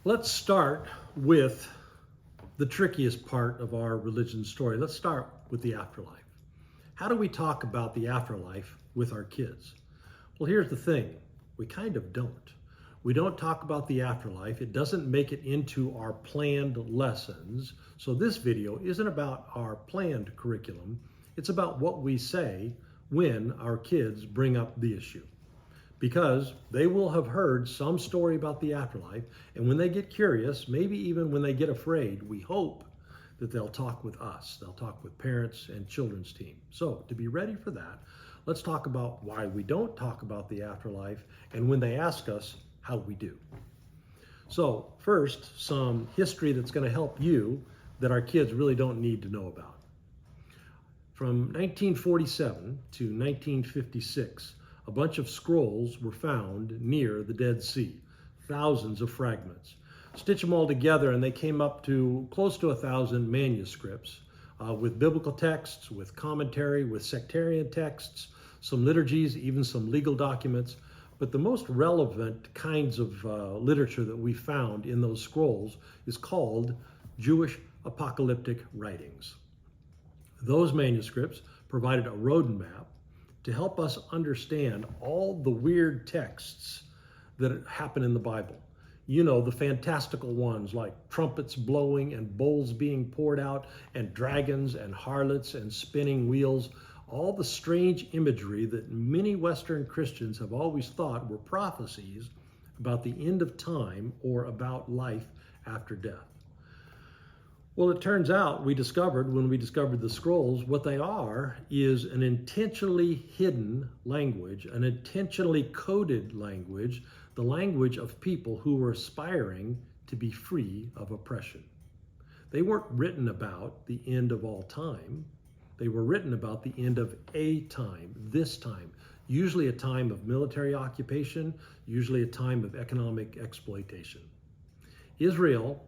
Let's start with the trickiest part of our religion story. Let's start with the afterlife. How do we talk about the afterlife with our kids? Well, here's the thing. We kind of don't. We don't talk about the afterlife. It doesn't make it into our planned lessons. So this video isn't about our planned curriculum. It's about what we say when our kids bring up the issue. Because they will have heard some story about the afterlife, and when they get curious, maybe even when they get afraid, we hope that they'll talk with us. They'll talk with parents and children's team. So to be ready for that, let's talk about why we don't talk about the afterlife, and when they ask us, how we do. So first, some history that's going to help you that our kids really don't need to know about. From 1947 to 1956, a bunch of scrolls were found near the Dead Sea, thousands of fragments. Stitch them all together and they came up to close to 1,000 manuscripts with biblical texts, with commentary, with sectarian texts, some liturgies, even some legal documents. But the most relevant kinds of literature that we found in those scrolls is called Jewish apocalyptic writings. Those manuscripts provided a roadmap to help us understand all the weird texts that happen in the Bible. You know, the fantastical ones like trumpets blowing and bowls being poured out and dragons and harlots and spinning wheels, all the strange imagery that many Western Christians have always thought were prophecies about the end of time or about life after death. Well, it turns out we discovered when we discovered the scrolls, what they are is an intentionally hidden language, an intentionally coded language, the language of people who were aspiring to be free of oppression. They weren't written about the end of all time. They were written about the end of a time, this time, usually a time of military occupation, usually a time of economic exploitation. Israel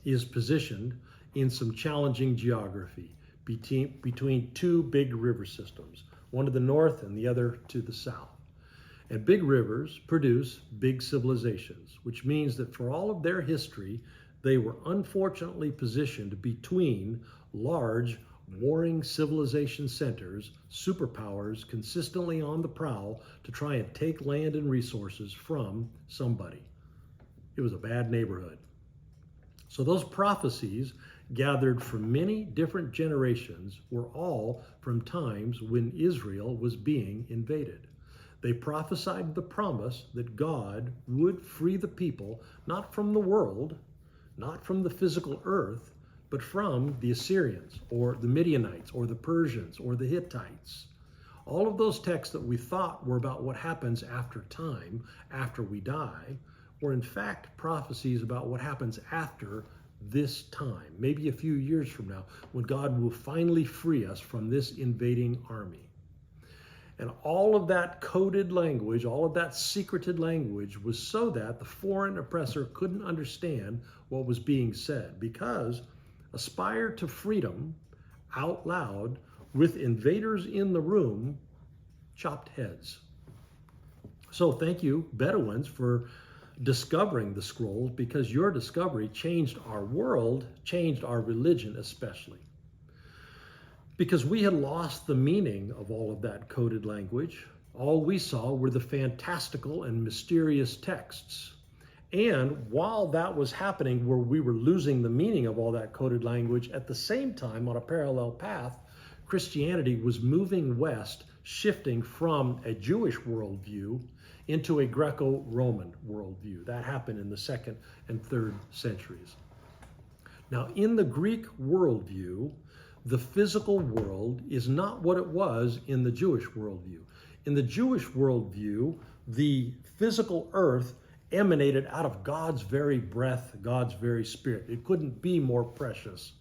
is positioned in some challenging geography between two big river systems, one to the north and the other to the south. And big rivers produce big civilizations, which means that for all of their history, they were unfortunately positioned between large warring civilization centers, superpowers consistently on the prowl to try and take land and resources from somebody. It was a bad neighborhood. So those prophecies gathered from many different generations were all from times when Israel was being invaded. They prophesied the promise that God would free the people, not from the world, not from the physical earth, but from the Assyrians or the Midianites or the Persians or the Hittites. All of those texts that we thought were about what happens after time, after we die, were in fact prophecies about what happens after this time, maybe a few years from now, when God will finally free us from this invading army. And all of that coded language, all of that secreted language was so that the foreign oppressor couldn't understand what was being said, because aspire to freedom out loud with invaders in the room chopped heads. So thank you, Bedouins, for discovering the scrolls, because your discovery changed our world, changed our religion especially. Because we had lost the meaning of all of that coded language. All we saw were the fantastical and mysterious texts. And while that was happening, where we were losing the meaning of all that coded language, at the same time, on a parallel path, Christianity was moving west, shifting from a Jewish worldview into a Greco-Roman worldview. That happened in the 2nd and 3rd centuries. Now, in the Greek worldview, the physical world is not what it was in the Jewish worldview. In the Jewish worldview, the physical earth emanated out of God's very breath, God's very spirit. It couldn't be more precious.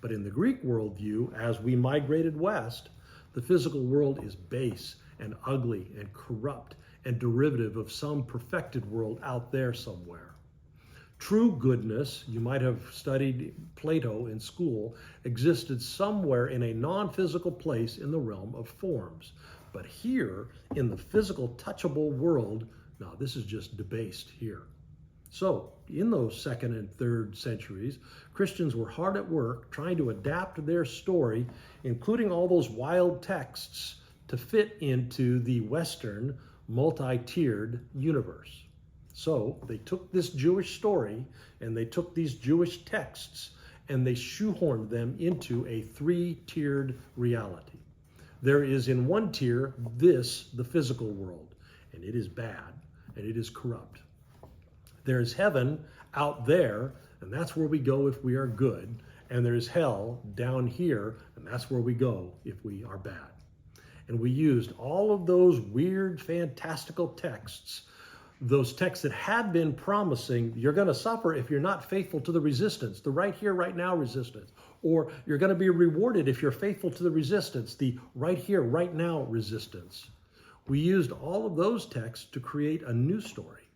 But in the Greek worldview, as we migrated west, the physical world is base and ugly and corrupt and derivative of some perfected world out there somewhere. True goodness, you might have studied Plato in school, existed somewhere in a non-physical place in the realm of forms. But here, in the physical, touchable world, no, this is just debased here. So in those second and third centuries, Christians were hard at work trying to adapt their story, including all those wild texts, to fit into the Western multi-tiered universe. So they took this Jewish story and they took these Jewish texts and they shoehorned them into a three-tiered reality. There is in one tier the physical world, and it is bad and it is corrupt. There's heaven out there, and that's where we go if we are good. And there's hell down here, and that's where we go if we are bad. And we used all of those weird, fantastical texts, those texts that had been promising you're going to suffer if you're not faithful to the resistance, the right here, right now resistance, or you're going to be rewarded if you're faithful to the resistance, the right here, right now resistance. We used all of those texts to create a new story,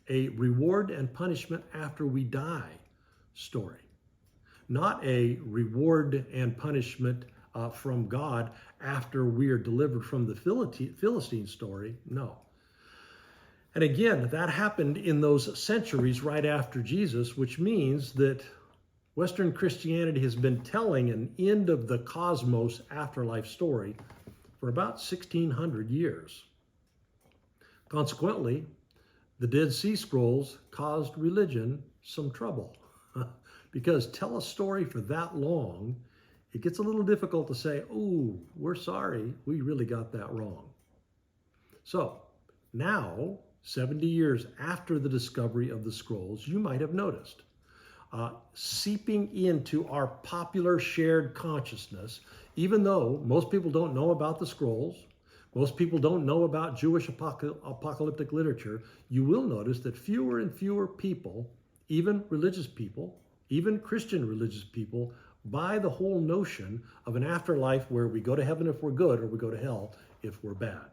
a reward and punishment after we die story, not a reward and punishment from God after we are delivered from the Philistine story. No. And again, that happened in those centuries right after Jesus, which means that Western Christianity has been telling an end of the cosmos afterlife story for about 1600 years. Consequently, the Dead Sea Scrolls caused religion some trouble because tell a story for that long, it gets a little difficult to say, oh, we're sorry, we really got that wrong. So now, 70 years after the discovery of the scrolls, you might have noticed seeping into our popular shared consciousness, even though most people don't know about the scrolls, most people don't know about Jewish apocalyptic literature, you will notice that fewer and fewer people, even religious people, even Christian religious people, buy the whole notion of an afterlife where we go to heaven if we're good or we go to hell if we're bad.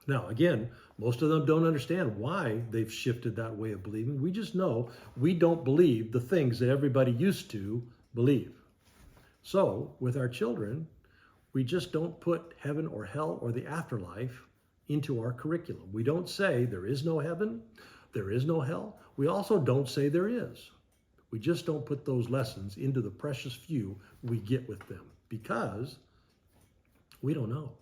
Now, again, most of them don't understand why they've shifted that way of believing. We just know we don't believe the things that everybody used to believe. So, with our children, we just don't put heaven or hell or the afterlife into our curriculum. We don't say there is no heaven, there is no hell. We also don't say there is. We just don't put those lessons into the precious few we get with them because we don't know.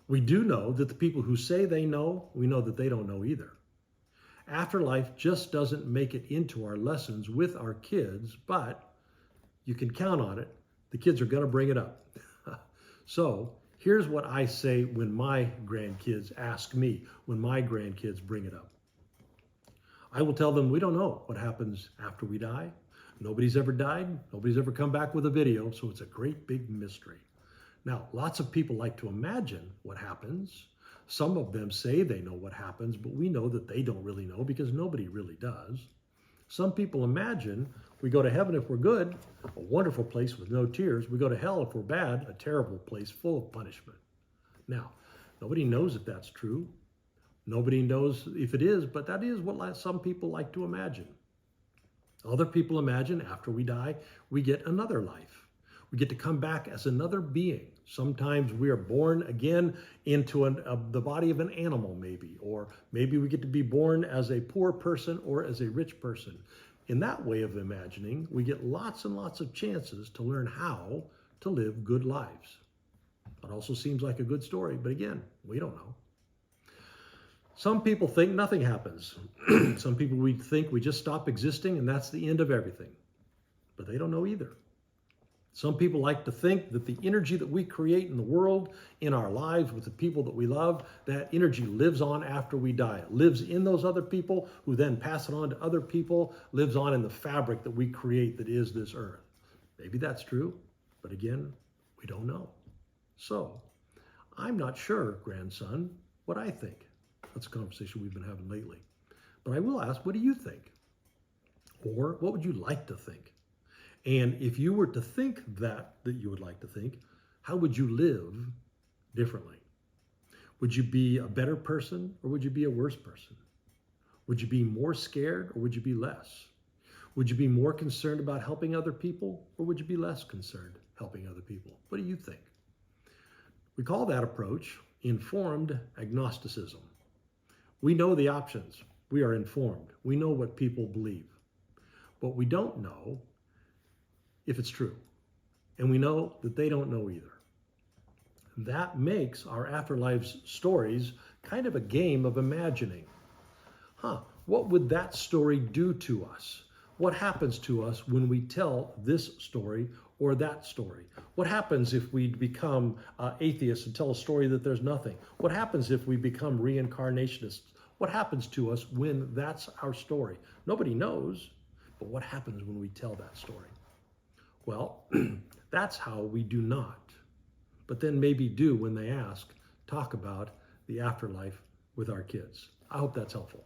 We do know that the people who say they know, we know that they don't know either. Afterlife just doesn't make it into our lessons with our kids, but you can count on it. The kids are going to bring it up. So here's what I say when my grandkids ask me, when my grandkids bring it up. I will tell them we don't know what happens after we die. Nobody's ever died. Nobody's ever come back with a video, so it's a great big mystery. Now, lots of people like to imagine what happens. Some of them say they know what happens, but we know that they don't really know because nobody really does. Some people imagine we go to heaven if we're good, a wonderful place with no tears. We go to hell if we're bad, a terrible place full of punishment. Now, nobody knows if that's true. Nobody knows if it is, but that is what some people like to imagine. Other people imagine after we die, we get another life. We get to come back as another being. Sometimes we are born again into the body of an animal maybe, or maybe we get to be born as a poor person or as a rich person. In that way of imagining, we get lots and lots of chances to learn how to live good lives. That also seems like a good story, but again, we don't know. Some people think nothing happens. Some people think we just stop existing and that's the end of everything. But they don't know either. Some people like to think that the energy that we create in the world, in our lives, with the people that we love, that energy lives on after we die. It lives in those other people who then pass it on to other people, lives on in the fabric that we create that is this earth. Maybe that's true, but again, we don't know. So, I'm not sure, grandson, what I think. That's a conversation we've been having lately. But I will ask, what do you think? Or what would you like to think? And if you were to think that you would like to think, how would you live differently? Would you be a better person or would you be a worse person? Would you be more scared or would you be less? Would you be more concerned about helping other people or would you be less concerned helping other people? What do you think? We call that approach informed agnosticism. We know the options. We are informed. We know what people believe. But we don't know if it's true. And we know that they don't know either. That makes our afterlife stories kind of a game of imagining. What would that story do to us? What happens to us when we tell this story or that story? What happens if we become atheists and tell a story that there's nothing? What happens if we become reincarnationists? What happens to us when that's our story? Nobody knows, but what happens when we tell that story? Well, that's how we do not, but then maybe do when they ask, talk about the afterlife with our kids. I hope that's helpful.